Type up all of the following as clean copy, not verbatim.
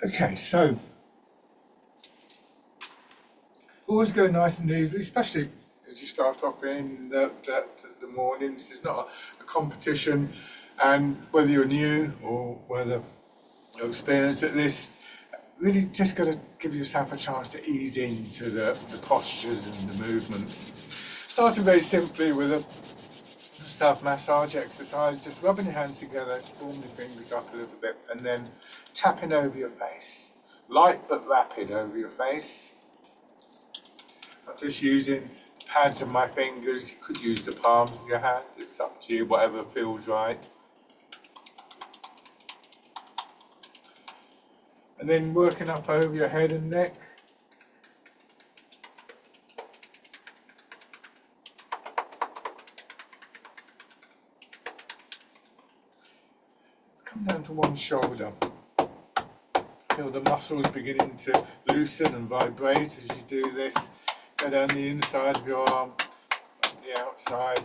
Okay, so always go nice and easy, especially as you start off in the morning. This is not a competition, and whether you're new or whether you're experienced at this, really just got to give yourself a chance to ease into the postures and the movements. Starting very simply with a self-massage exercise, just rubbing your hands together, warming your fingers up a little bit, and then tapping over your face. Light but rapid over your face. I'm just using the pads of my fingers. You could use the palms of your hand, it's up to you, whatever feels right. And then working up over your head and neck. Come down to one shoulder. Feel the muscles beginning to loosen and vibrate as you do this. Go down the inside of your arm, the outside.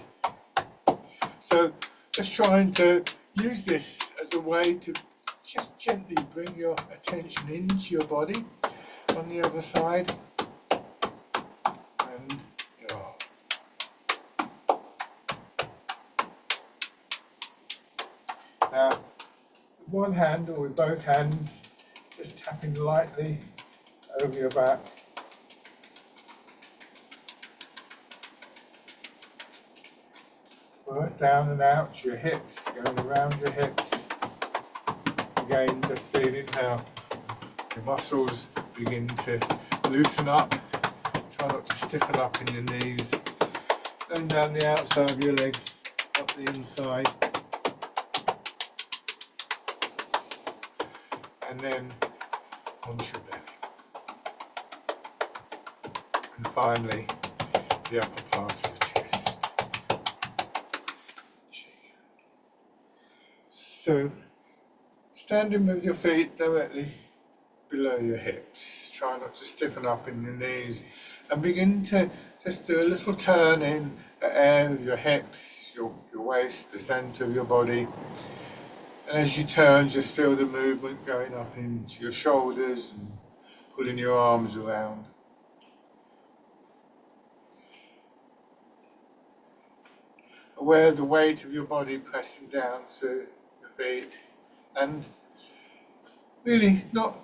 So just trying to use this as a way to just gently bring your attention into your body on the other side. And now with one hand or with both hands, just tapping lightly over your back. Work down and out to your hips, going around your hips. Again, just feeling how your muscles begin to loosen up. Try not to stiffen up in your knees. Going down the outside of your legs, up the inside. And then onto your belly. And finally, the upper part of your chest. So, standing with your feet directly below your hips. Try not to stiffen up in your knees. And begin to just do a little turn in the air of your hips, your waist, the centre of your body. And as you turn, just feel the movement going up into your shoulders and pulling your arms around. Aware of the weight of your body pressing down through your feet, and really not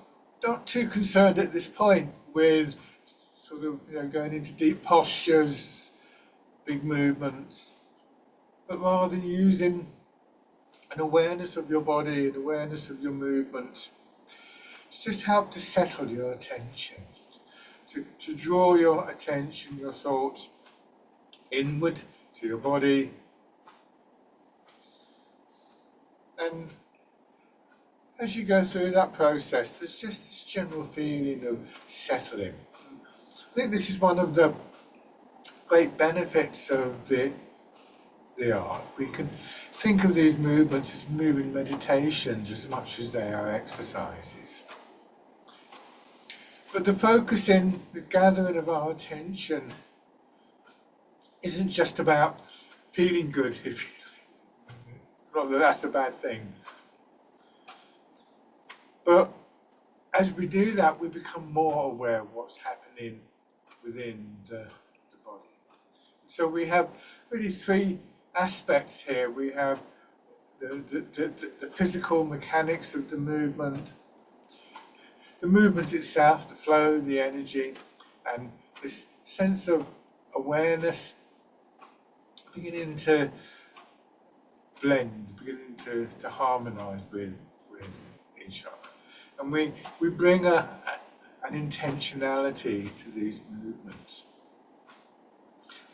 too concerned at this point with sort of going into deep postures, big movements, but rather using an awareness of your body, an awareness of your movements, to just help to settle your attention, to draw your attention, your thoughts inward to your body. And as you go through that process, there's just this general feeling of settling. I think this is one of the great benefits of the art. We can think of these movements as moving meditations as much as they are exercises. But the focusing, the gathering of our attention isn't just about feeling good, not that that's a bad thing. But as we do that, we become more aware of what's happening within the body. So we have really three aspects here. We have the physical mechanics of the movement itself, the flow, the energy, and this sense of awareness beginning to blend, beginning to harmonize with each other. And we bring an intentionality to these movements.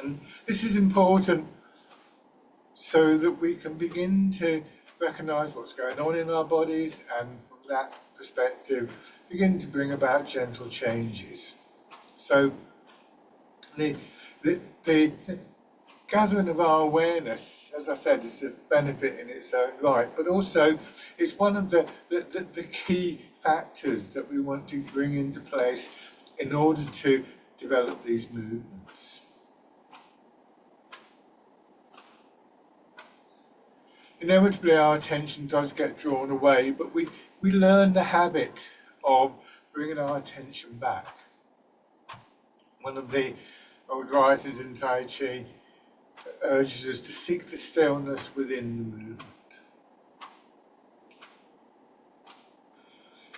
And this is important so that we can begin to recognize what's going on in our bodies, and from that perspective, begin to bring about gentle changes. So the gathering of our awareness, as I said, is a benefit in its own right, but also it's one of the key factors that we want to bring into place in order to develop these movements. Inevitably our attention does get drawn away, but we learn the habit of bringing our attention back. One of the old writers in Tai Chi urges us to seek the stillness within the movement.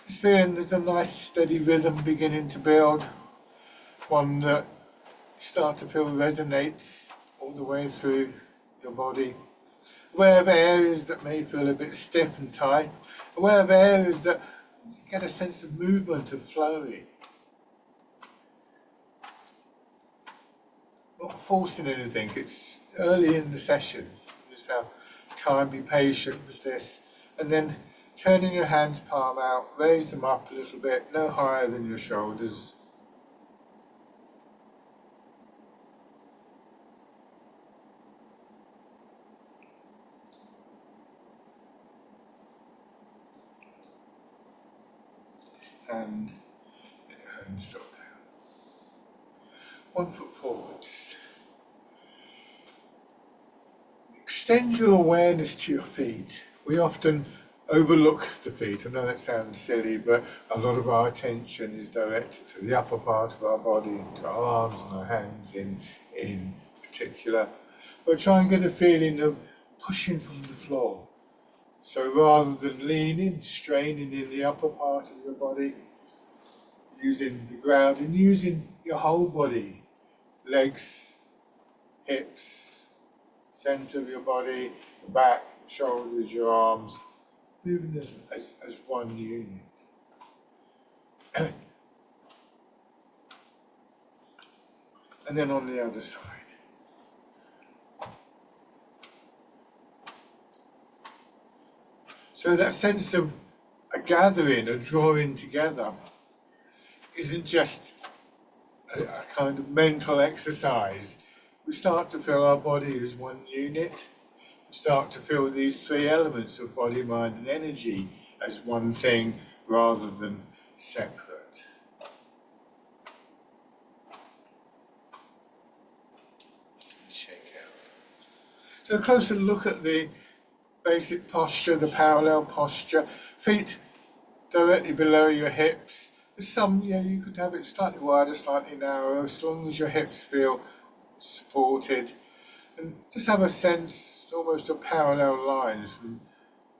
Just feeling there's a nice steady rhythm beginning to build, one that you start to feel resonates all the way through your body. Aware of areas that may feel a bit stiff and tight, aware of areas that you get a sense of movement, of flowing. Not forcing anything, it's early in the session. Just have time, be patient with this, and then turning your hands palm out, raise them up a little bit, no higher than your shoulders. And let your hands drop down. 1 foot forwards. Extend your awareness to your feet. We often overlook the feet. I know that sounds silly, but a lot of our attention is directed to the upper part of our body, to our arms and our hands in particular. But try and get a feeling of pushing from the floor. So rather than leaning, straining in the upper part of your body, using the ground and using your whole body, legs, hips, center of your body, the back, shoulders, your arms, moving as one unit. And then on the other side. So that sense of a gathering, a drawing together, isn't just a kind of mental exercise. We start to feel our body as one unit. We start to feel these three elements of body, mind, and energy as one thing rather than separate. Shake out. So a closer look at the basic posture, the parallel posture. Feet directly below your hips. There's some, you could have it slightly wider, slightly narrower, as long as your hips feel supported. And just have a sense, almost of parallel lines from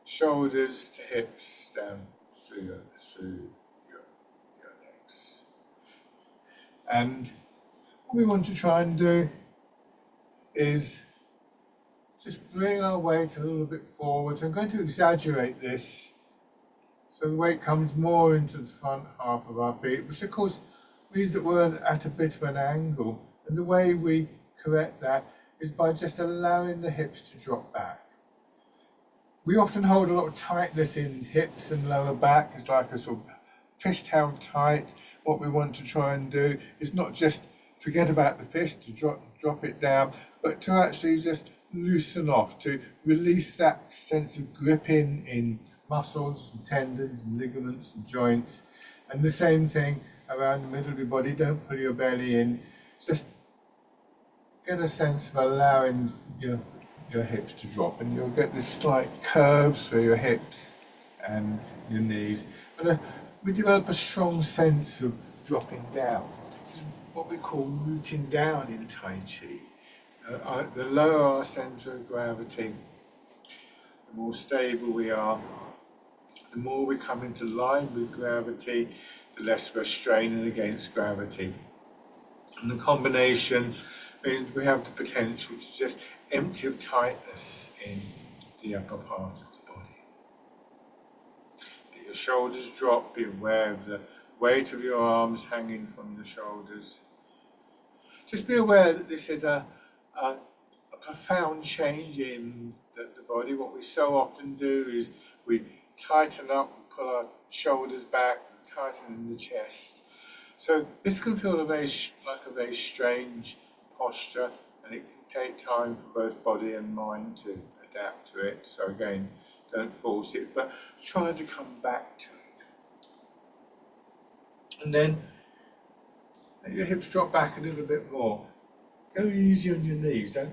shoulders to hips down through your legs. And what we want to try and do is just bring our weight a little bit forward. So I'm going to exaggerate this so the weight comes more into the front half of our feet, which of course means that we're at a bit of an angle. And the way we correct that is by just allowing the hips to drop back. We often hold a lot of tightness in hips and lower back. It's like a sort of fist held tight. What we want to try and do is not just forget about the fist, to drop it down, but to actually just loosen off, to release that sense of gripping in muscles and tendons and ligaments and joints. And the same thing around the middle of your body. Don't pull your belly in. Just get a sense of allowing your hips to drop, and you'll get this slight curve through your hips and your knees. And we develop a strong sense of dropping down. This is what we call rooting down in Tai Chi. The lower our centre of gravity, the more stable we are. The more we come into line with gravity, the less we're straining against gravity. And the combination means we have the potential to just empty of tightness in the upper part of the body. Let your shoulders drop, be aware of the weight of your arms hanging from the shoulders. Just be aware that this is a profound change in the body. What we so often do is we tighten up and pull our shoulders back and tighten in the chest. So this can feel like a very strange posture, and it can take time for both body and mind to adapt to it. So again, don't force it, but try to come back to it. And then let your hips drop back a little bit more. Go easy on your knees. Don't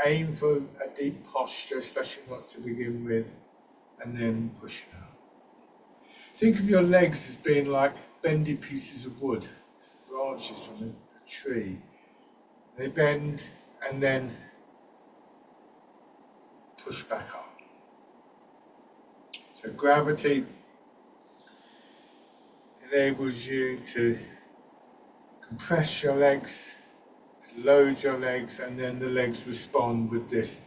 aim for a deep posture, especially not to begin with, and then push it up. Think of your legs as being like bendy pieces of wood, branches from a tree. They bend and then push back up. So gravity enables you to compress your legs, load your legs, and then the legs respond with this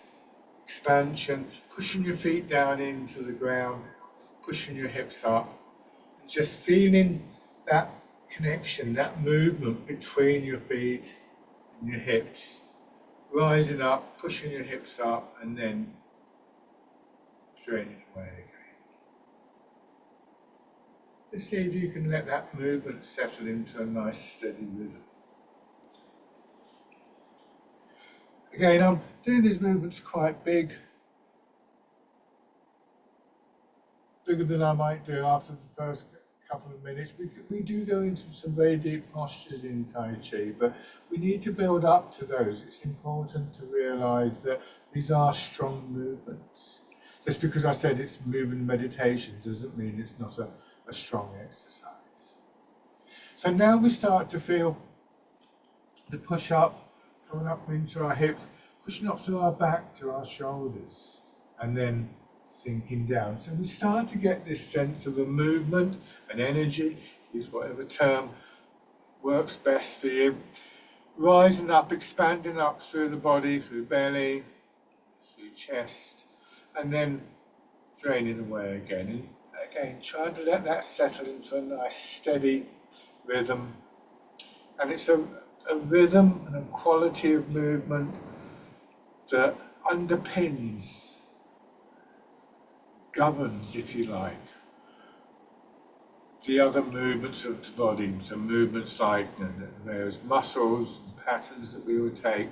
expansion, pushing your feet down into the ground, pushing your hips up, and just feeling that connection, that movement between your feet and your hips, rising up, pushing your hips up, and then draining away again. Just see if you can let that movement settle into a nice steady rhythm. Again, I'm doing these movements quite bigger than I might do after the first couple of minutes. We do go into some very deep postures in Tai Chi, but we need to build up to those. It's important to realise that these are strong movements. Just because I said it's movement meditation doesn't mean it's not a strong exercise. So now we start to feel the push up, coming up into our hips, pushing up through our back to our shoulders, and then sinking down. So we start to get this sense of a movement, an energy, use whatever term works best for you, rising up, expanding up through the body, through belly, through chest, and then draining away again. And again, trying to let that settle into a nice steady rhythm. And it's a rhythm and a quality of movement that underpins, governs, if you like, the other movements of the body. So movements like the various muscles and patterns that we would take.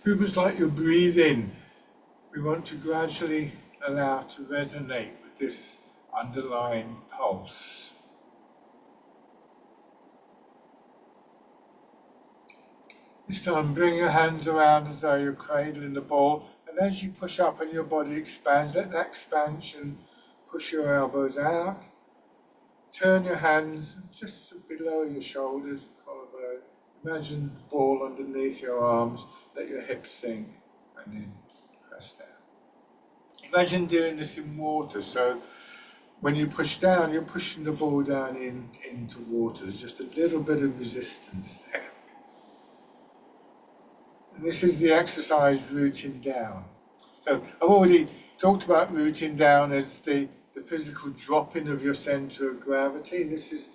Movements like your breathing, we want to gradually allow to resonate with this underlying pulse. This time, bring your hands around as though you're cradling the ball, and as you push up and your body expands, let that expansion push your elbows out. Turn your hands just below your shoulders, collarbone. Imagine the ball underneath your arms, let your hips sink, and then press down. Imagine doing this in water, so when you push down, you're pushing the ball down into water. There's just a little bit of resistance there. And this is the exercise rooting down. So I've already talked about rooting down as the physical dropping of your centre of gravity. This is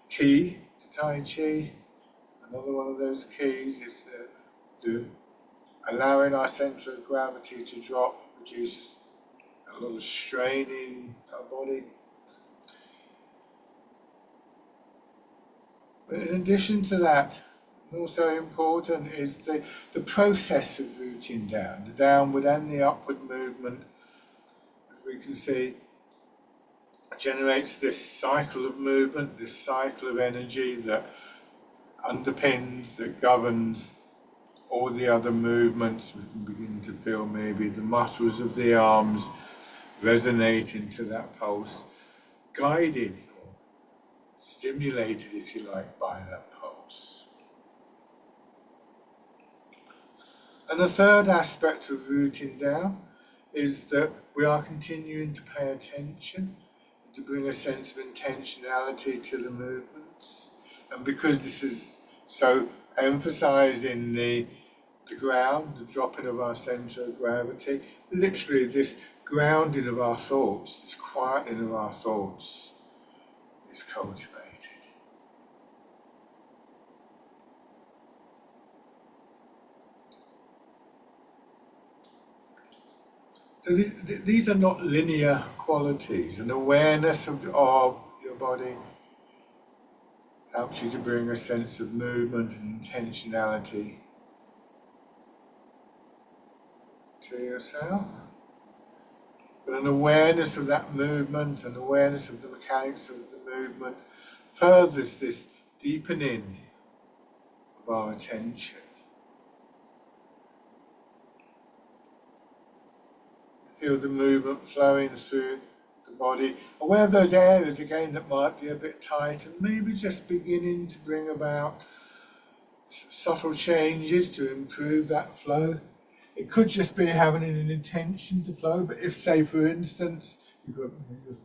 key to Tai Chi. Another one of those keys is the allowing our centre of gravity to drop, reduces a lot of strain in our body. But in addition to that, also important is the process of rooting down, the downward and the upward movement, as we can see, generates this cycle of movement, this cycle of energy that underpins, that governs all the other movements. We can begin to feel maybe the muscles of the arms resonating to that pulse, guided or stimulated, if you like, by that pulse. And the third aspect of rooting down is that we are continuing to pay attention, to bring a sense of intentionality to the movements. And because this is so emphasised in the ground, the dropping of our centre of gravity, literally this grounding of our thoughts, this quietening of our thoughts is cultivated. So these are not linear qualities. An awareness of your body helps you to bring a sense of movement and intentionality to yourself. But an awareness of that movement, an awareness of the mechanics of the movement, furthers this deepening of our attention. Feel the movement flowing through the the body. Aware of those areas again that might be a bit tight, and maybe just beginning to bring about subtle changes to improve that flow. It could just be having an intention to flow, but if, say, for instance, you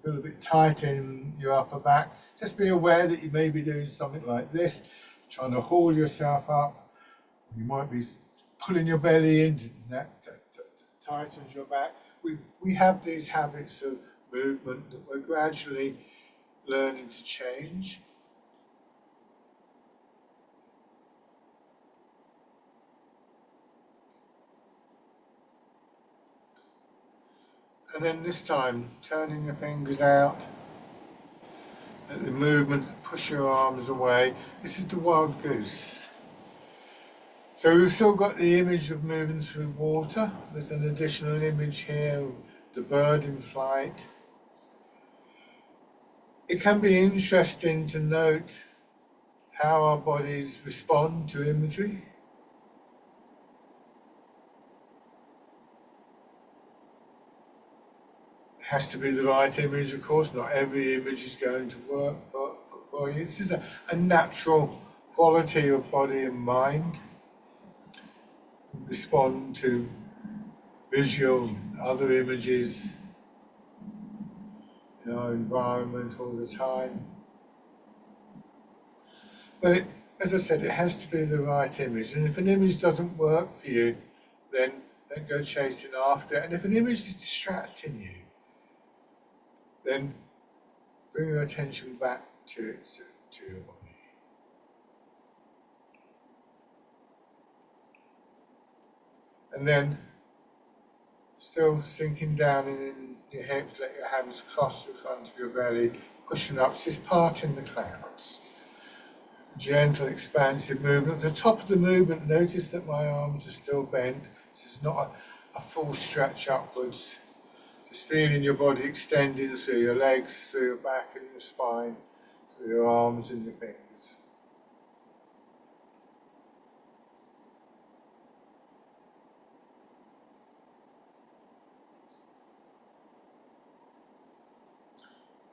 feel a bit tight in your upper back, just be aware that you may be doing something like this, trying to haul yourself up. You might be pulling your belly in, that tightens your back. We have these habits of movement that we're gradually learning to change. And then this time, turning your fingers out, at the movement, push your arms away. This is the wild goose. So we've still got the image of moving through water. There's an additional image here of the bird in flight. It can be interesting to note how our bodies respond to imagery. It has to be the right image, of course. Not every image is going to work for you. This is a natural quality of body and mind. Respond to visual, other images in our environment all the time. But as I said, it has to be the right image. And if an image doesn't work for you, then don't go chasing after it. And if an image is distracting you, then bring your attention back to your body. And then, still sinking down in your hips, let your hands cross in front of your belly, pushing up, just parting the clouds. Gentle, expansive movement. At the top of the movement, notice that my arms are still bent. This is not a full stretch upwards. Just feeling your body extending through your legs, through your back and your spine, through your arms and your fingers.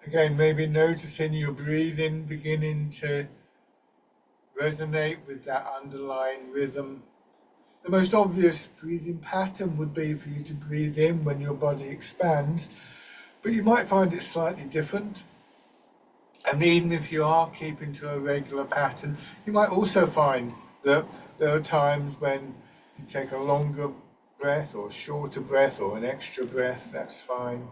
Again, maybe noticing your breathing beginning to resonate with that underlying rhythm. The most obvious breathing pattern would be for you to breathe in when your body expands, but you might find it slightly different. And even if you are keeping to a regular pattern, you might also find that there are times when you take a longer breath or shorter breath or an extra breath, that's fine.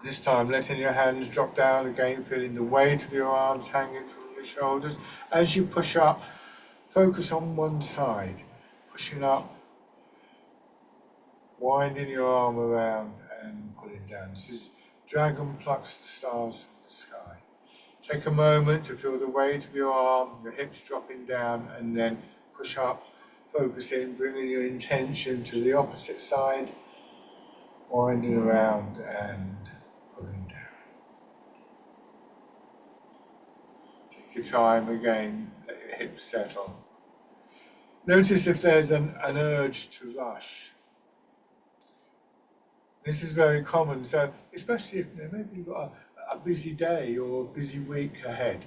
This time letting your hands drop down again, feeling the weight of your arms hanging from your shoulders. As you push up, focus on one side, pushing up, winding your arm around and pulling down. This is Dragon Plucks the Stars from the Sky. Take a moment to feel the weight of your arm, your hips dropping down, and then push up, focusing, bringing your intention to the opposite side, winding around and pulling down. Take your time again, let your hips settle. Notice if there's an urge to rush. This is very common, so especially if maybe you've got a busy day or a busy week ahead,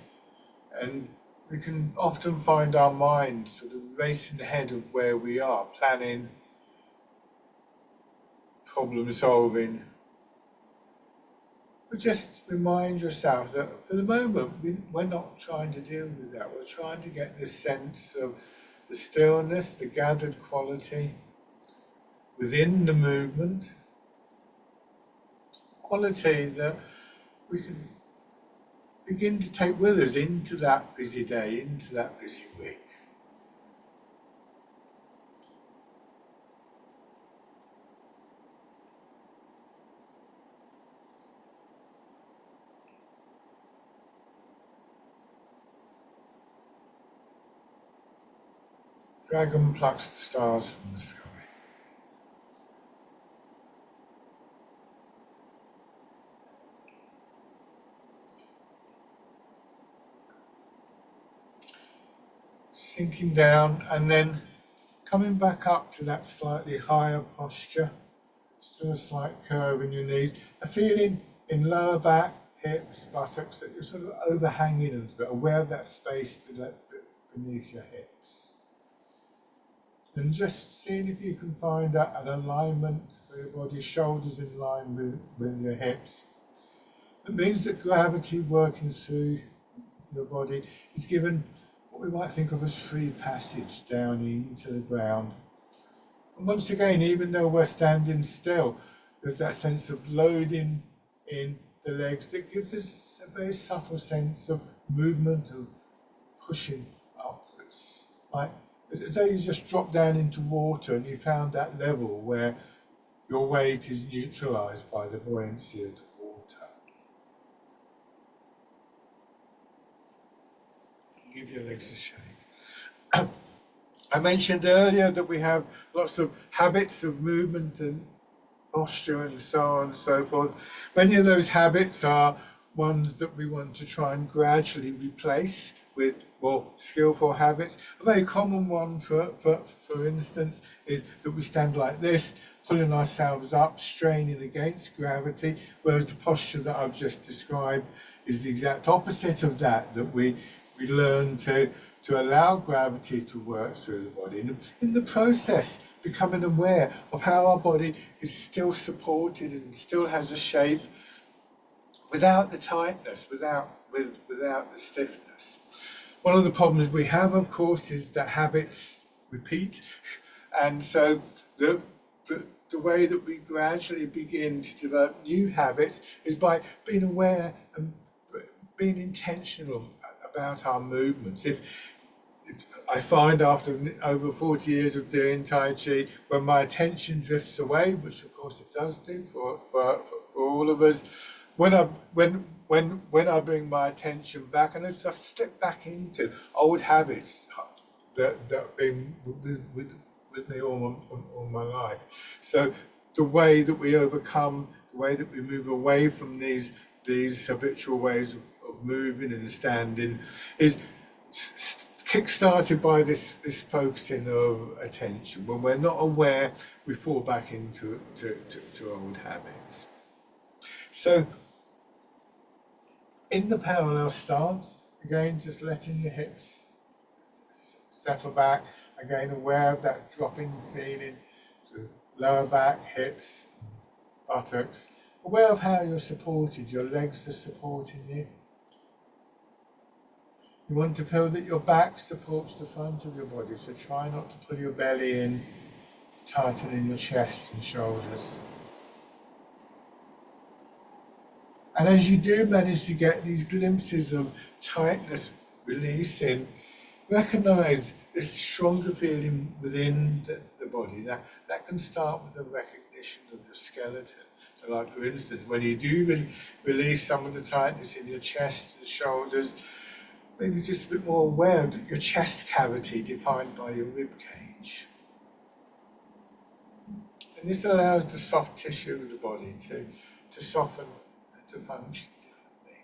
and we can often find our mind sort of racing ahead of where we are, planning, problem solving. But just remind yourself that for the moment, we're not trying to deal with that. We're trying to get this sense of the stillness, the gathered quality within the movement, quality that we can begin to take with us into that busy day, into that busy week. Dragon plucks the stars from the sky. sinking down and then coming back up to that slightly higher posture, still a slight curve in your knees, and feeling in lower back, hips, buttocks that you're sort of overhanging a little bit, aware of that space beneath your hips. And just seeing if you can find an alignment with your body, shoulders in line with your hips. It means that gravity working through your body is given what we might think of as free passage down into the ground. And once again, even though we're standing still, there's that sense of loading in the legs that gives us a very subtle sense of movement, of pushing upwards. Like as though you just drop down into water and you found that level where your weight is neutralized by the buoyancy of the water. Give your legs a shake. I mentioned earlier that we have lots of habits of movement and posture and so on and so forth. Many of those habits are ones that we want to try and gradually replace with more skillful habits. A very common one, for instance, is that we stand like this, pulling ourselves up, straining against gravity, whereas the posture that I've just described is the exact opposite of that, that we learn to allow gravity to work through the body. And in the process, becoming aware of how our body is still supported and still has a shape without the tightness, without the stiffness. One of the problems we have, of course, is that habits repeat. And so the way that we gradually begin to develop new habits is by being aware and being intentional about our movements. If I find after over 40 years of doing Tai Chi, when my attention drifts away, which of course it does do for all of us, when I bring my attention back, and I just slip back into old habits that have been with me all my life. So the way that we overcome, the way that we move away from these habitual ways of moving and standing is kick-started by this focusing of attention. When we're not aware, we fall back into old habits. So in the parallel stance, again, just letting your hips settle back, again, aware of that dropping feeling to lower back, hips, buttocks, aware of how you're supported, your legs are supporting you. You want to feel that your back supports the front of your body, so try not to pull your belly in, tightening your chest and shoulders. And as you do manage to get these glimpses of tightness releasing, recognize this stronger feeling within the body. That can start with the recognition of your skeleton. So like for instance, when you do release some of the tightness in your chest and shoulders, maybe just a bit more aware of your chest cavity defined by your rib cage. And this allows the soft tissue of the body to soften and to function differently.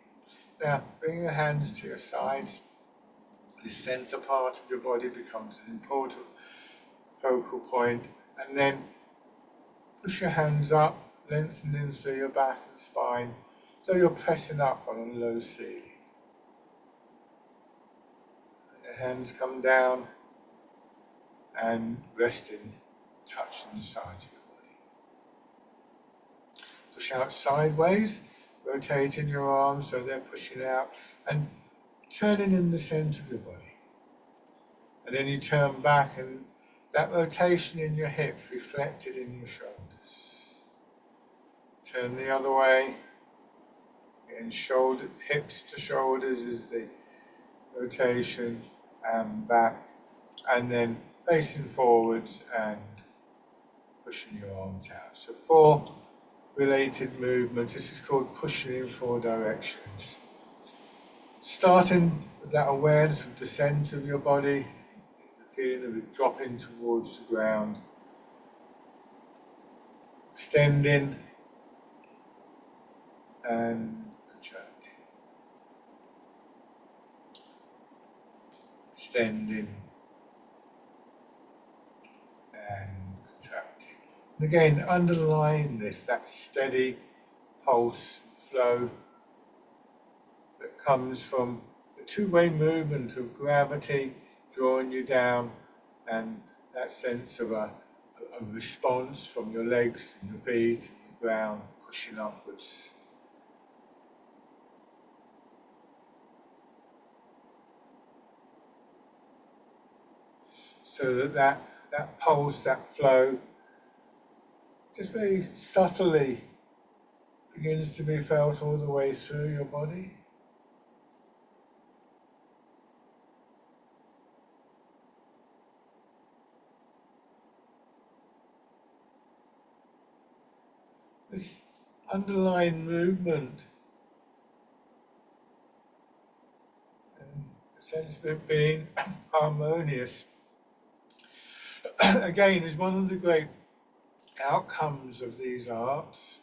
Now, bring your hands to your sides. The center part of your body becomes an important focal point, and then push your hands up, lengthening through your back and spine, so you're pressing up on a low ceiling. Your hands come down and resting, touching the sides of your body. Push out sideways, rotating your arms so they're pushing out, and turning in the center of your body. And then you turn back, and that rotation in your hips reflected in your shoulders. Turn the other way, and hips to shoulders is the rotation, and back, and then facing forwards and pushing your arms out. So 4 related movements. This is called pushing in 4 directions. Starting with that awareness of the center of your body, the feeling of it dropping towards the ground, extending and contracting, extending And again, underlying this, that steady pulse flow that comes from the two-way movement of gravity drawing you down, and that sense of a response from your legs and your feet and the ground pushing upwards. So that pulse, that flow, just very subtly begins to be felt all the way through your body. This underlying movement and a sense of it being harmonious, again, is one of the great outcomes of these arts.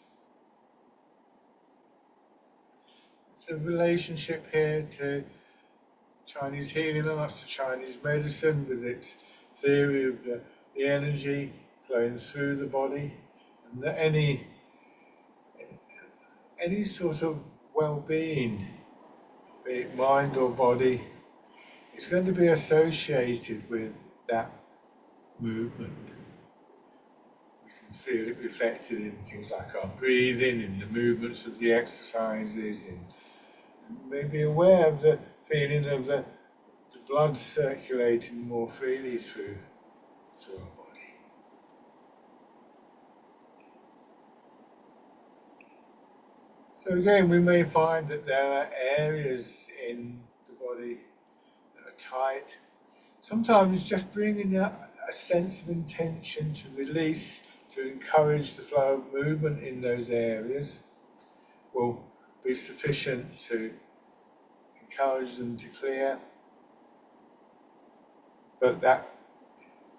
It's a relationship here to Chinese healing arts, to Chinese medicine, with its theory of the energy flowing through the body, and that any sort of well-being, be it mind or body, is going to be associated with that movement. We can feel it reflected in things like our breathing, in the movements of the exercises, and maybe aware of the feeling of the blood circulating more freely through our body. So again, we may find that there are areas in the body that are tight. Sometimes just bringing a sense of intention to release, to encourage the flow of movement in those areas will be sufficient to encourage them to clear. But that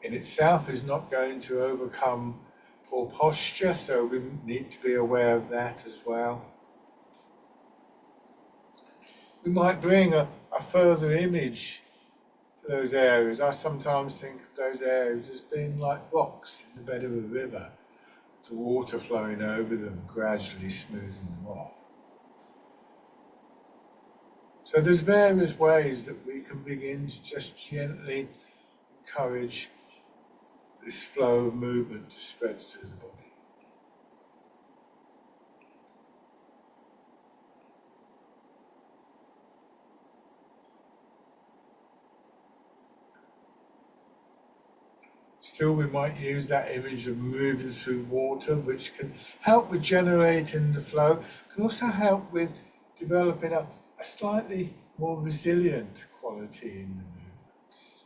in itself is not going to overcome poor posture, so we need to be aware of that as well. We might bring a further image to those areas. I sometimes think of those areas as being like rocks in the bed of a river, with the water flowing over them, gradually smoothing them off. So there's various ways that we can begin to just gently encourage this flow of movement to spread through the body. Still, we might use that image of moving through water, which can help with generating the flow, can also help with developing a slightly more resilient quality in the movements.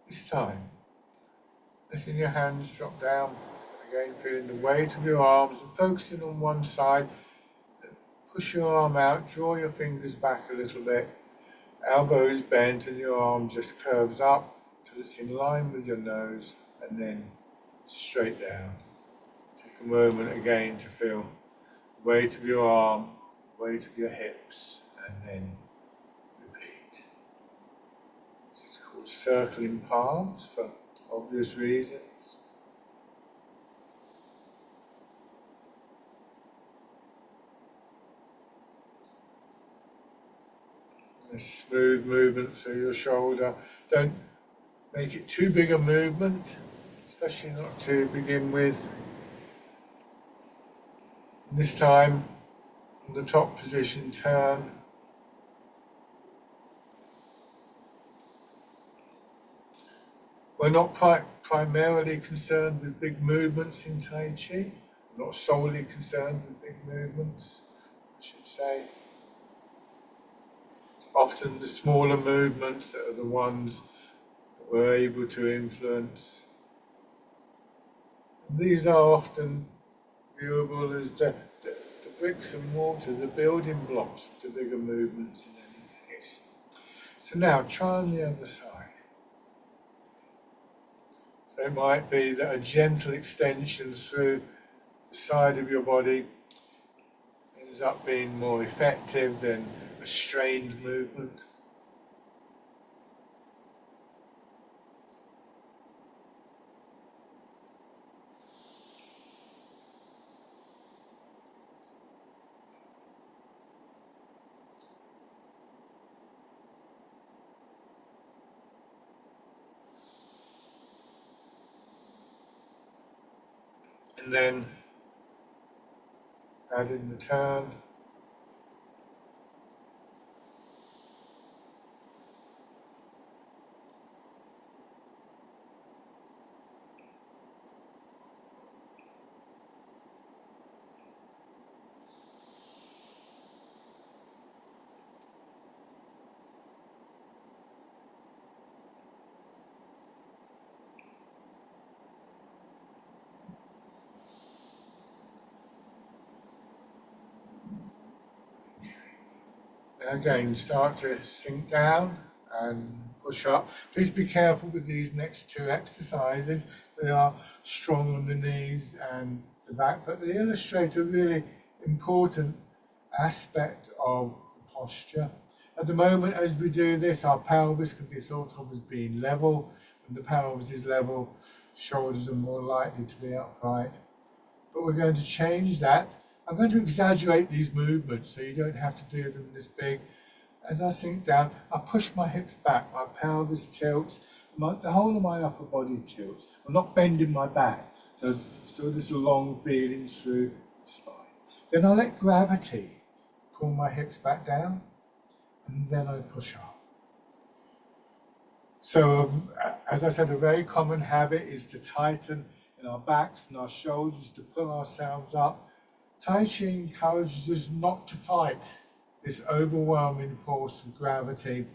This time, letting your hands drop down, again feeling the weight of your arms and focusing on one side. Push your arm out, draw your fingers back a little bit, elbows bent and your arm just curves up till it's in line with your nose, and then straight down. Take a moment again to feel the weight of your arm, the weight of your hips, and then repeat. This is called circling palms for obvious reasons. A smooth movement through your shoulder. Don't make it too big a movement, especially not to begin with. This time, in the top position, turn. We're not primarily concerned with big movements in Tai Chi. We're not solely concerned with big movements, I should say. Often the smaller movements are the ones that we're able to influence. And these are often viewable as the bricks and mortar, the building blocks of the bigger movements in any case. So now try on the other side. So it might be that a gentle extension through the side of your body ends up being more effective than a strained movement. And then add in the turn. Again, start to sink down and push up. Please be careful with these next two exercises. They are strong on the knees and the back, but they illustrate a really important aspect of posture. At the moment, as we do this, our pelvis can be thought of as being level. When the pelvis is level, shoulders are more likely to be upright. But we're going to change that. I'm going to exaggerate these movements so you don't have to do them this big. As I sink down, I push my hips back, my pelvis tilts, the whole of my upper body tilts. I'm not bending my back, so still this long feeling through the spine. Then I let gravity pull my hips back down, and then I push up. So, as I said, a very common habit is to tighten in our backs and our shoulders to pull ourselves up. Tai Chi encourages us not to fight this overwhelming force of gravity,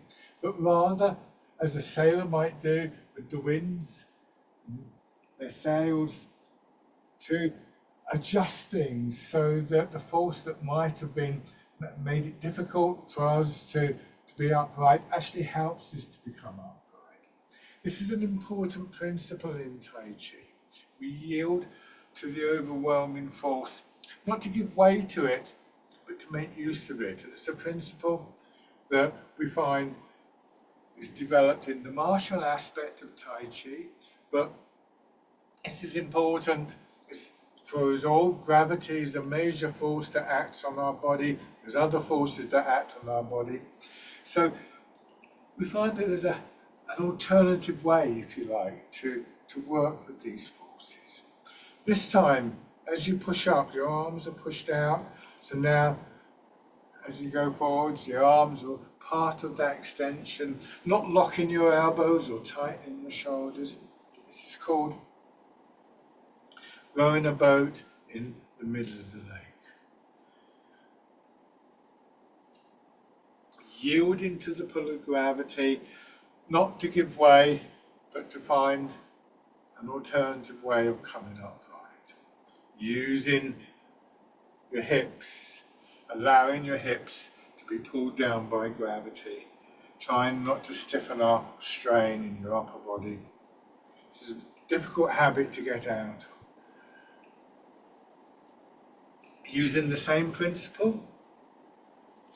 but rather, as a sailor might do with the winds, their sails, to adjust things so that the force that might have been made it difficult for us to be upright actually helps us to become upright. This is an important principle in Tai Chi. We yield to the overwhelming force, not to give way to it, but to make use of it. And it's a principle that we find is developed in the martial aspect of Tai Chi, but this is important for us all. Gravity is a major force that acts on our body. There's other forces that act on our body. So we find that there's an alternative way, if you like, to work with these forces. This time, as you push up, your arms are pushed out. So now, as you go forwards, your arms are part of that extension, not locking your elbows or tightening the shoulders. This is called rowing a boat in the middle of the lake. Yielding to the pull of gravity, not to give way, but to find an alternative way of coming upright. Using your hips, allowing your hips to be pulled down by gravity, trying not to stiffen up or strain in your upper body. This is a difficult habit to get out of. Using the same principle,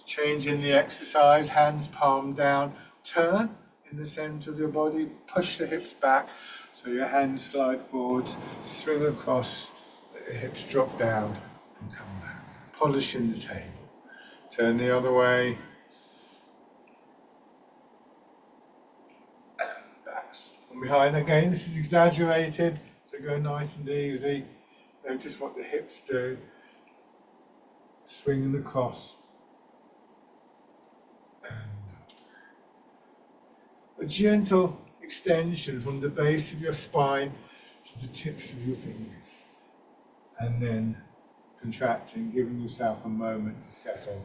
changing the exercise, hands palm down, turn in the center of your body, push the hips back so your hands slide forwards, swing across, let your hips drop down and come back. Polishing the table. Turn the other way. And back. From behind again, this is exaggerated, so go nice and easy. Notice what the hips do. Swinging across. A gentle extension from the base of your spine to the tips of your fingers, and then contracting, giving yourself a moment to settle.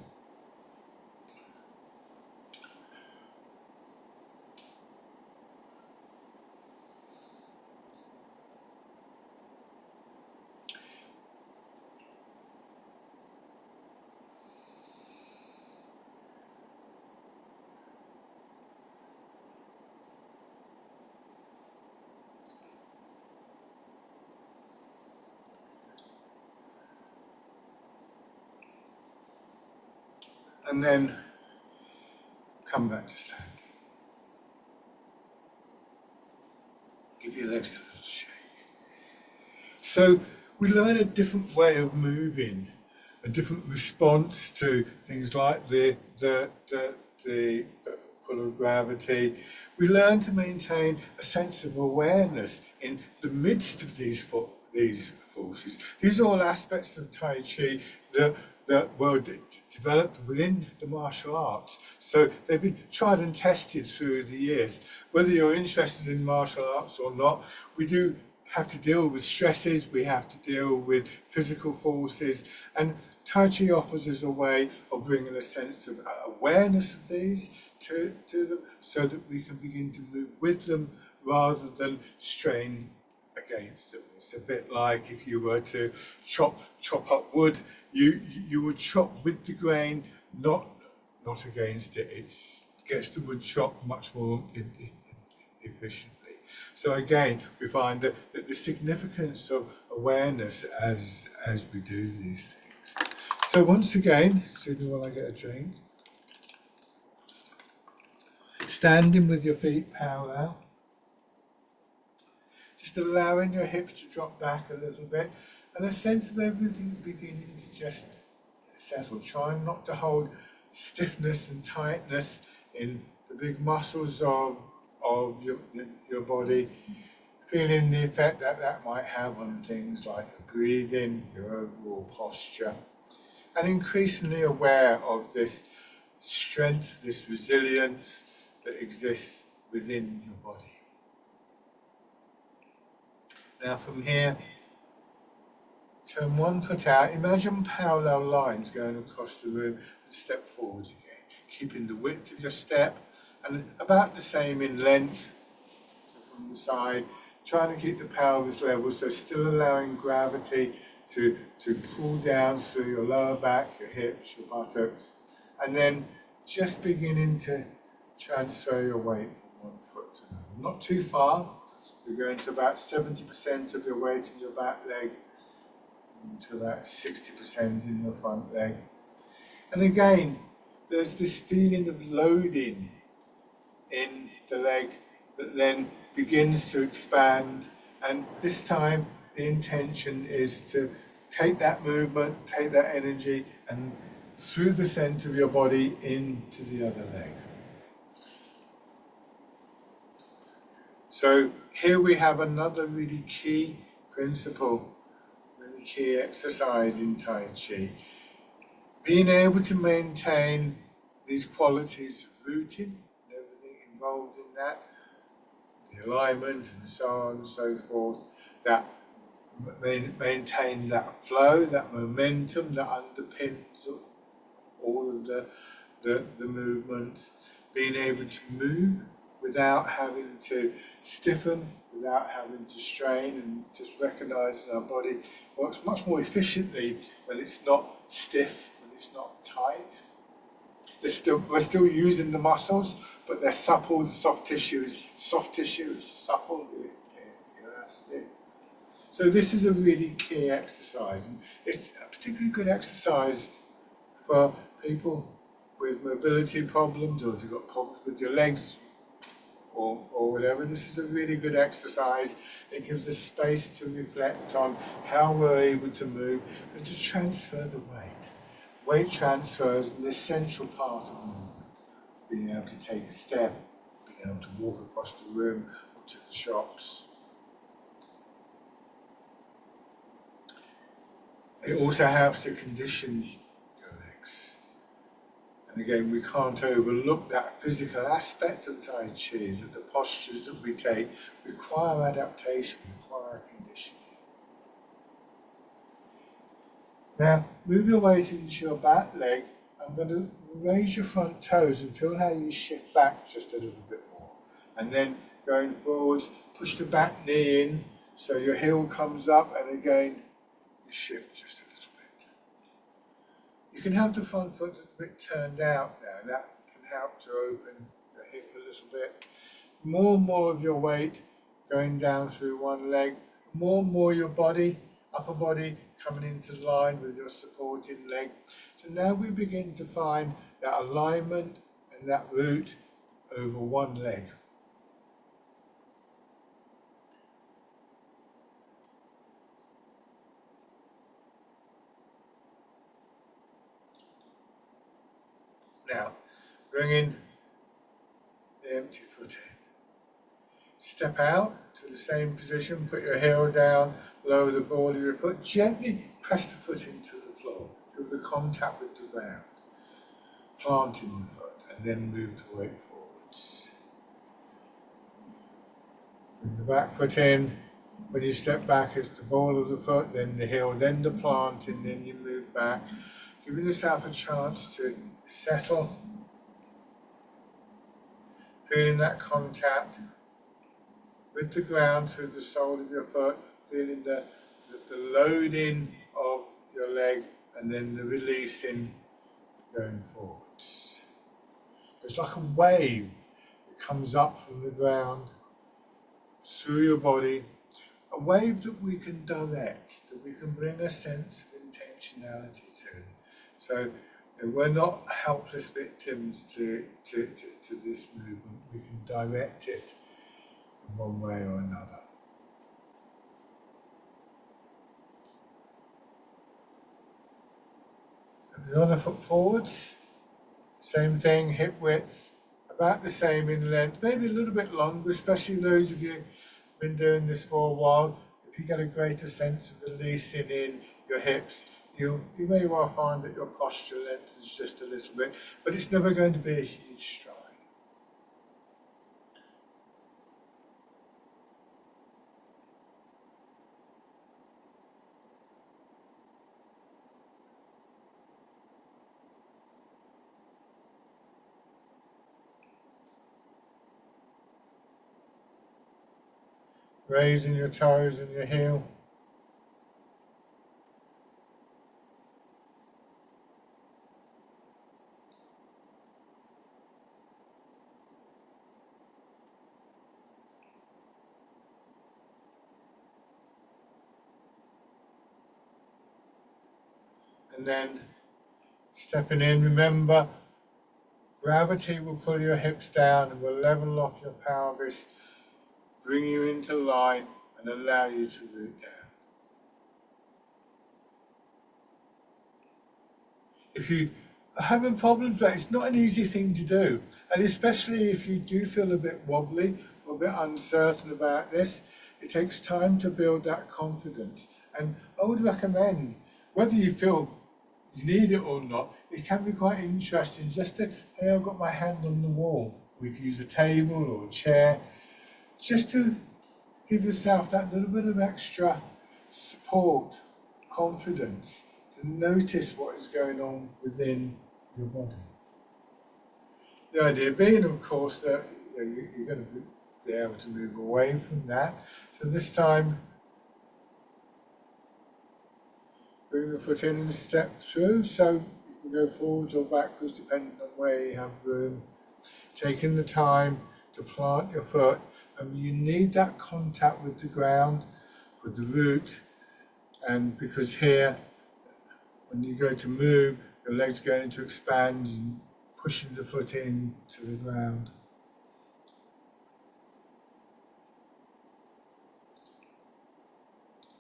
And then come back to standing. Give your legs a little shake. So we learn a different way of moving, a different response to things like the pull of gravity. We learn to maintain a sense of awareness in the midst of these forces. These are all aspects of Tai Chi that were developed within the martial arts. So they've been tried and tested through the years. Whether you're interested in martial arts or not, we do have to deal with stresses, we have to deal with physical forces, and Tai Chi offers us a way of bringing a sense of awareness of these to them so that we can begin to move with them rather than strain against them. It's a bit like if you were to chop up wood, you would chop with the grain, not against it. It gets the wood chopped much more efficiently. So again, we find that the significance of awareness as we do these things. So once again, excuse me while I get a drink. Standing with your feet parallel. Just allowing your hips to drop back a little bit and a sense of everything beginning to just settle. Trying not to hold stiffness and tightness in the big muscles of your body, feeling the effect that might have on things like breathing, your overall posture, and increasingly aware of this strength, this resilience that exists within your body. Now from here, turn one foot out, imagine parallel lines going across the room and step forwards again, keeping the width of your step and about the same in length. So from the side, trying to keep the pelvis level, so still allowing gravity to pull down through your lower back, your hips, your buttocks, and then just beginning to transfer your weight from one foot to another. Not too far, you're going to about 70% of your weight in your back leg, to about 60% in your front leg. And again, there's this feeling of loading in the leg that then begins to expand, and this time the intention is to take that movement, take that energy and through the center of your body into the other leg. So here we have another really key principle, really key exercise in Tai Chi. Being able to maintain these qualities of rooting, involved in that, the alignment and so on and so forth, that maintain that flow, that momentum that underpins all of the movements, being able to move without having to stiffen, without having to strain, and just recognizing our body works much more efficiently when it's not stiff, when it's not tight. We're still using the muscles, but they're supple, the soft tissue is supple, elastic. So this is a really key exercise, and it's a particularly good exercise for people with mobility problems, or if you've got problems with your legs or whatever. This is a really good exercise. It gives us space to reflect on how we're able to move and to transfer the weight. Weight transfer is an essential part of movement. Being able to take a step, being able to walk across the room or to the shops. It also helps to condition your legs. And again, we can't overlook that physical aspect of Tai Chi, that the postures that we take require adaptation, require conditioning. Now, move your weight into your back leg. I'm going to raise your front toes and feel how you shift back just a little bit more. And then going forwards, push the back knee in so your heel comes up, and again, you shift just a little bit. You can have the front foot a bit turned out now. That can help to open the hip a little bit. More and more of your weight going down through one leg. More and more your body, upper body, coming into line with your supporting leg. So now we begin to find that alignment and that root over one leg. Now, bring in the empty foot in. Step out to the same position, put your heel down, lower the ball of your foot, gently press the foot into the floor, feel the contact with the ground, planting the foot, and then move the weight forwards. Bring the back foot in. When you step back, it's the ball of the foot, then the heel, then the planting, then you move back, giving yourself a chance to settle, feeling that contact with the ground through the sole of your foot, feeling the loading of your leg and then the releasing going forwards. It's like a wave that comes up from the ground through your body, a wave that we can direct, that we can bring a sense of intentionality to. So we're not helpless victims to this movement. We can direct it in one way or another. And the other foot forwards, same thing, hip width, about the same in length, maybe a little bit longer, especially those of you who've been doing this for a while. If you get a greater sense of releasing in your hips, you may well find that your posture length is just a little bit, but it's never going to be a huge stride. Raising your toes and your heel. And then stepping in, remember, gravity will pull your hips down and will level off your pelvis, bring you into line and allow you to root down. If you are having problems, but it's not an easy thing to do, and especially if you do feel a bit wobbly or a bit uncertain about this, it takes time to build that confidence. And I would recommend, whether you feel you need it or not, it can be quite interesting just to, hey, I've got my hand on the wall. We could use a table or a chair, just to give yourself that little bit of extra support, confidence, to notice what is going on within your body. The idea being, of course, that you're going to be able to move away from that. So this time, bring the foot in and step through, so you can go forwards or backwards depending on where you have room. Taking the time to plant your foot, and you need that contact with the ground, with the root, and because here, when you go to move, your leg's going to expand and pushing the foot in to the ground.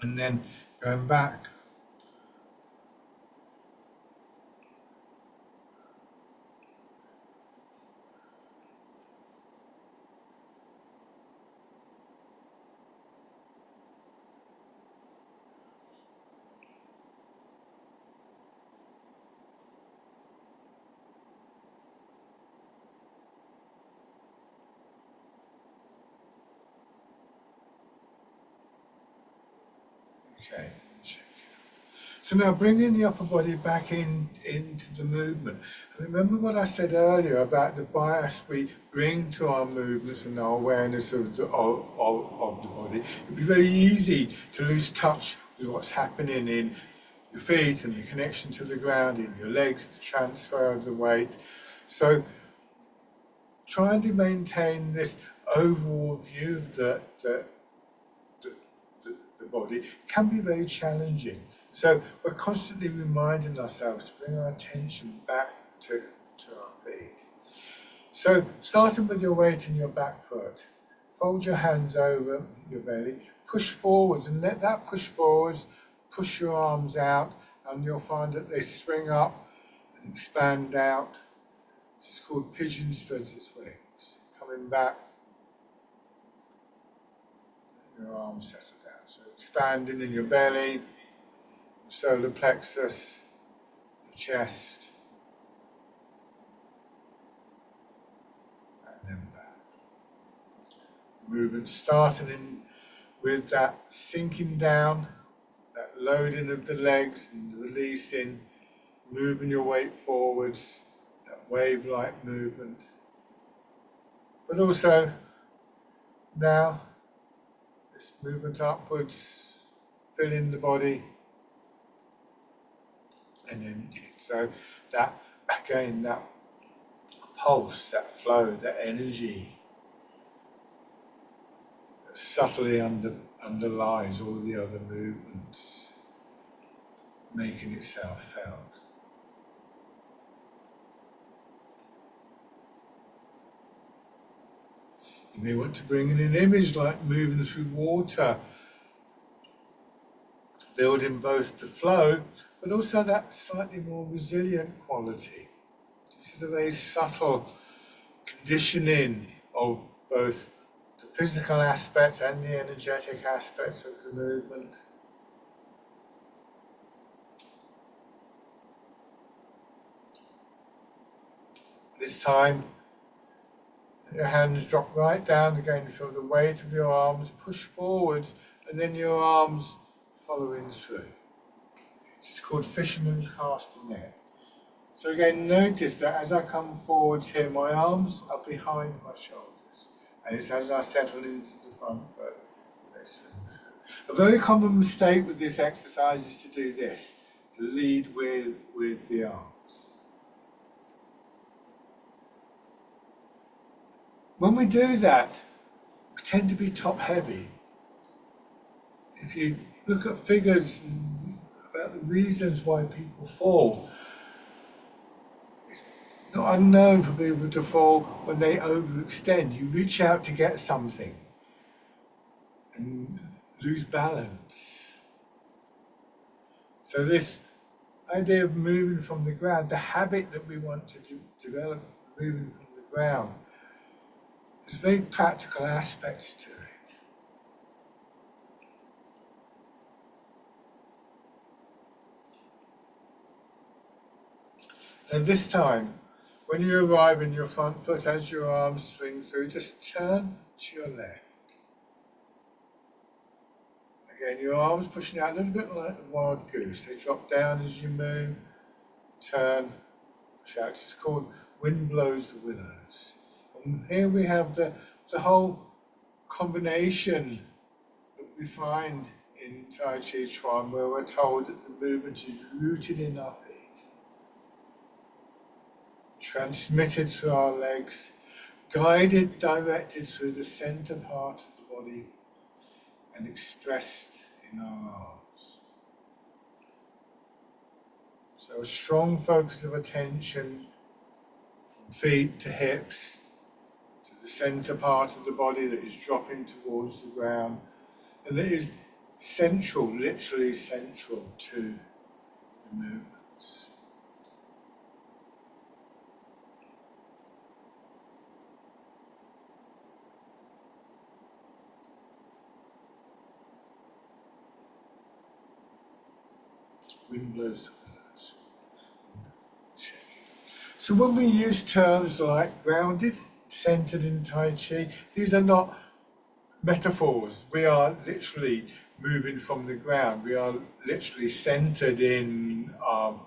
And then going back. Okay. So now bringing the upper body back into the movement. And remember what I said earlier about the bias we bring to our movements and our awareness of the body. It'd be very easy to lose touch with what's happening in your feet and the connection to the ground, in your legs, the transfer of the weight. So trying to maintain this overall view of the body can be very challenging. So we're constantly reminding ourselves to bring our attention back to our feet. So starting with your weight in your back foot, fold your hands over your belly, push forwards and let that push forwards, push your arms out, and you'll find that they swing up and expand out. This is called pigeon spreads its wings. Coming back, your arms settle down. So expanding in your belly, solar plexus, your chest, and then back. Movement starting in with that sinking down, that loading of the legs and releasing, moving your weight forwards, that wave-like movement. But also now this movement upwards, filling the body and empty. So that, again, that pulse, that flow, that energy that subtly underlies all the other movements, making itself felt. You may want to bring in an image like moving through water, building both the flow, but also that slightly more resilient quality. This is a very subtle conditioning of both the physical aspects and the energetic aspects of the movement. This time, your hands drop right down again, you feel the weight of your arms push forwards, and then your arms following through. This is called fisherman castanet. So again, notice that as I come forwards here, my arms are behind my shoulders, and it's as I settle into the front foot. A very common mistake with this exercise is to do this, to lead with the arms. When we do that, we tend to be top heavy. If you look at figures about the reasons why people fall, it's not unknown for people to fall when they overextend. You reach out to get something and lose balance. So this idea of moving from the ground, the habit that we want to develop, moving from the ground, there's very practical aspects to it. And this time, when you arrive in your front foot, as your arms swing through, just turn to your left. Again, your arms pushing out a little bit like the wild goose. They drop down as you move, turn, push out. It's called wind blows the willows. And here we have the whole combination that we find in Tai Chi Chuan, where we're told that the movement is rooted in our feet, transmitted through our legs, guided, directed through the center part of the body, and expressed in our arms. So a strong focus of attention from feet to hips, to the center part of the body that is dropping towards the ground, and that is central, literally central to the movements. Wind blows the willows. So when we use terms like grounded, centered in Tai Chi, these are not metaphors. We are literally moving from the ground. We are literally centered in our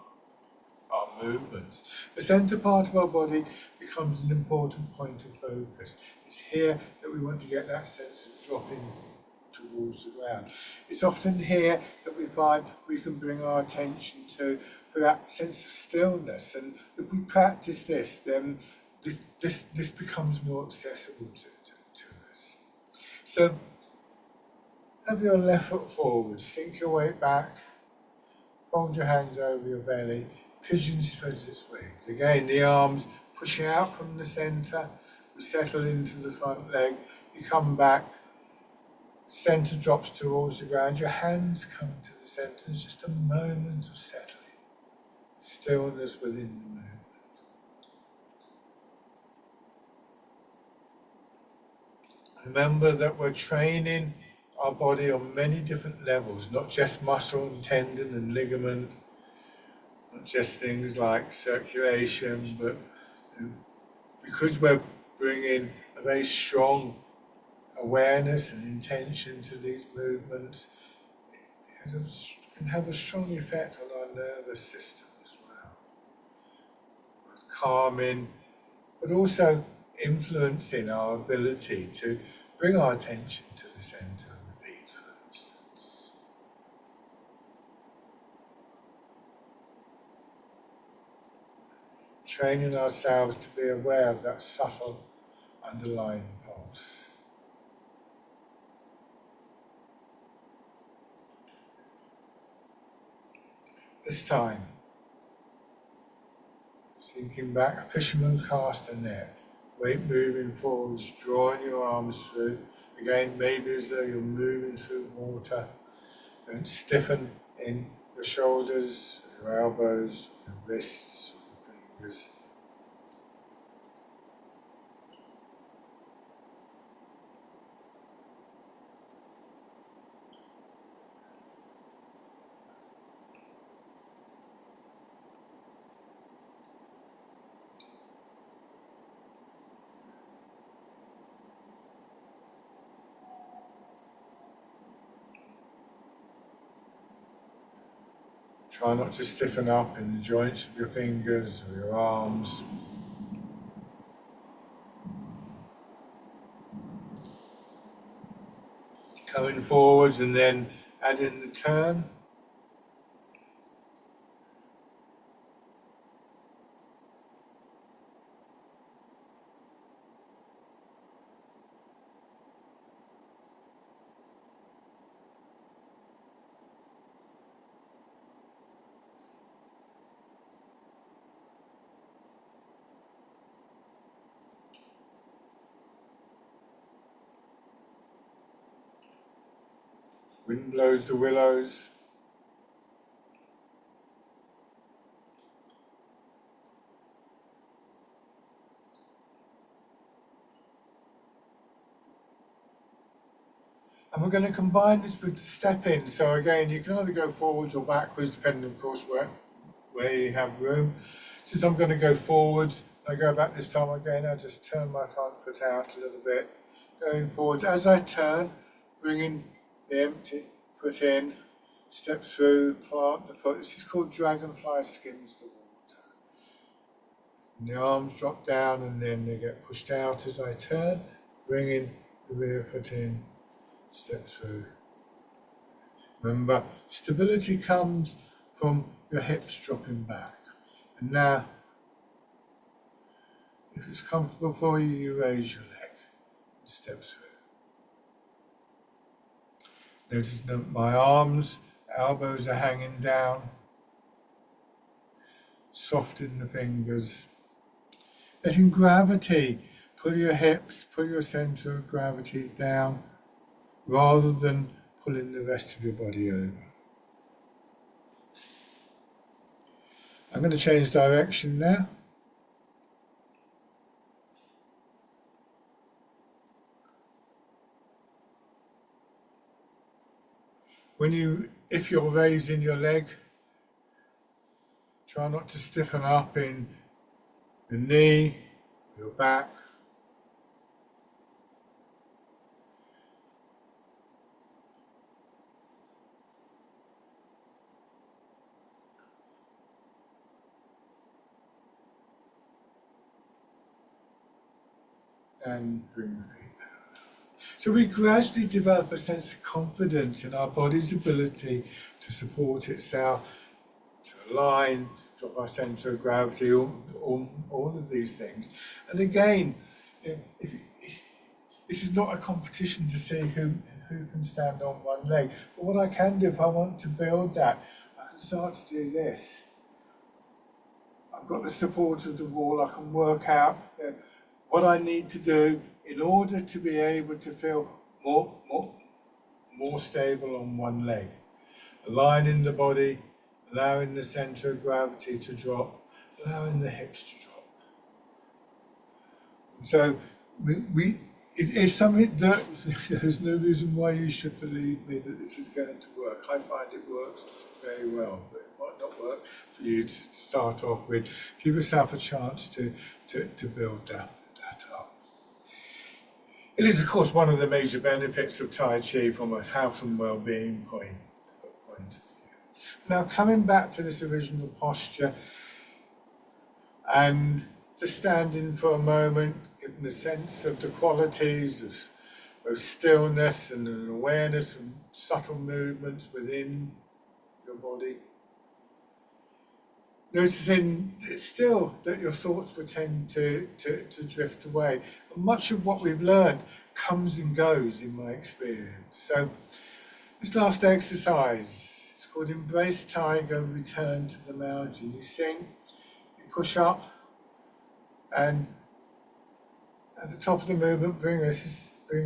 movements. The center part of our body becomes an important point of focus. It's here that we want to get that sense of dropping towards the ground. It's often here that we find we can bring our attention to for that sense of stillness, and if we practice this, then this becomes more accessible to us. So have your left foot forward, sink your weight back, fold your hands over your belly, pigeon spreads its wings. Again, the arms pushing out from the centre, we settle into the front leg, you come back, centre drops towards the ground, your hands come to the centre, it's just a moment of settling, stillness within the movement. Remember that we're training our body on many different levels, not just muscle and tendon and ligament, not just things like circulation, but because we're bringing a very strong awareness and intention to these movements, it can have a strong effect on our nervous system as well. Calming, but also influencing our ability to bring our attention to the centre of the beat, for instance. Training ourselves to be aware of that subtle underlying pulse. This time, sinking back, fisherman cast a net. Weight moving forwards, drawing your arms through. Again, maybe as though you're moving through water. Don't stiffen in your shoulders, your elbows, your wrists, your fingers. Try not to stiffen up in the joints of your fingers or your arms. Coming forwards and then add in the turn. Wind blows the willows. And we're going to combine this with the step in. So again, you can either go forwards or backwards, depending of course where you have room. Since I'm going to go forwards, I go back this time again, I just turn my front foot out a little bit. Going forwards, as I turn, bringing the empty foot in, step through, plant the foot. This is called dragonfly skims the water. And the arms drop down and then they get pushed out as I turn, bringing the rear foot in, step through. Remember, stability comes from your hips dropping back. And now, if it's comfortable for you, you raise your leg and step through. Notice that my arms, elbows are hanging down. Soften the fingers. Letting gravity pull your hips, pull your centre of gravity down, rather than pulling the rest of your body over. I'm going to change direction now. If you're raising your leg, try not to stiffen up in the knee, your back. And bring the feet down. So we gradually develop a sense of confidence in our body's ability to support itself, to align, to drop our centre of gravity, all of these things. And again, this is not a competition to see who can stand on one leg. But what I can do, if I want to build that, I can start to do this. I I've got the support of the wall, I can work out what I need to do in order to be able to feel more stable on one leg. Aligning the body, allowing the centre of gravity to drop, allowing the hips to drop. So it is something that there's no reason why you should believe me that this is going to work. I find it works very well, but it might not work for you to start off with. Give yourself a chance to build that up. It is, of course, one of the major benefits of Tai Chi from a health and well-being point of view. Now, coming back to this original posture and just standing for a moment, getting the sense of the qualities of stillness and an awareness of subtle movements within your body. Noticing still that your thoughts will tend to drift away. And much of what we've learned comes and goes in my experience. So this last exercise, it's called Embrace Tiger, Return to the Mountain. You sink, you push up, and at the top of the movement, bring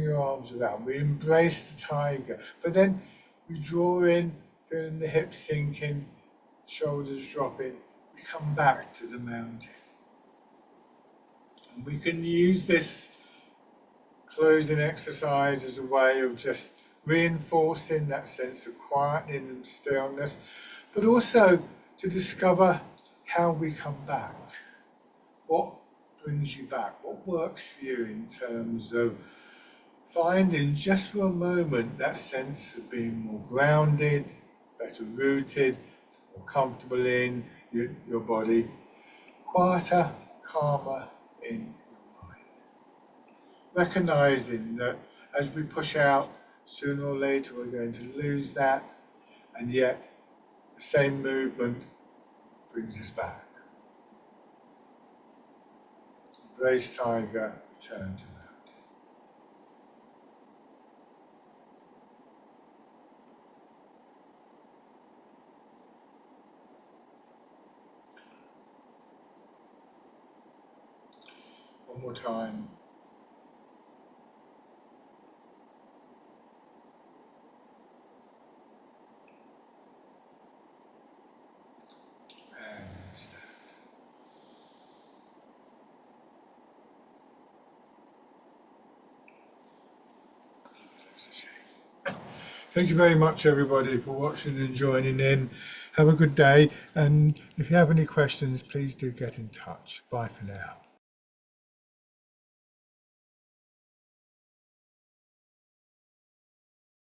your arms around. We embrace the tiger, but then we draw in, feeling the hips sinking, shoulders dropping. We come back to the mountain. And we can use this closing exercise as a way of just reinforcing that sense of quietening and stillness, but also to discover how we come back. What brings you back? What works for you in terms of finding just for a moment that sense of being more grounded, better rooted, more comfortable in your body, quieter, calmer in your mind. Recognizing that as we push out, sooner or later we're going to lose that, and yet the same movement brings us back. Embrace tiger, return to mountain. One more time. And stand. Thank you very much, everybody, for watching and joining in. Have a good day, and if you have any questions, please do get in touch. Bye for now.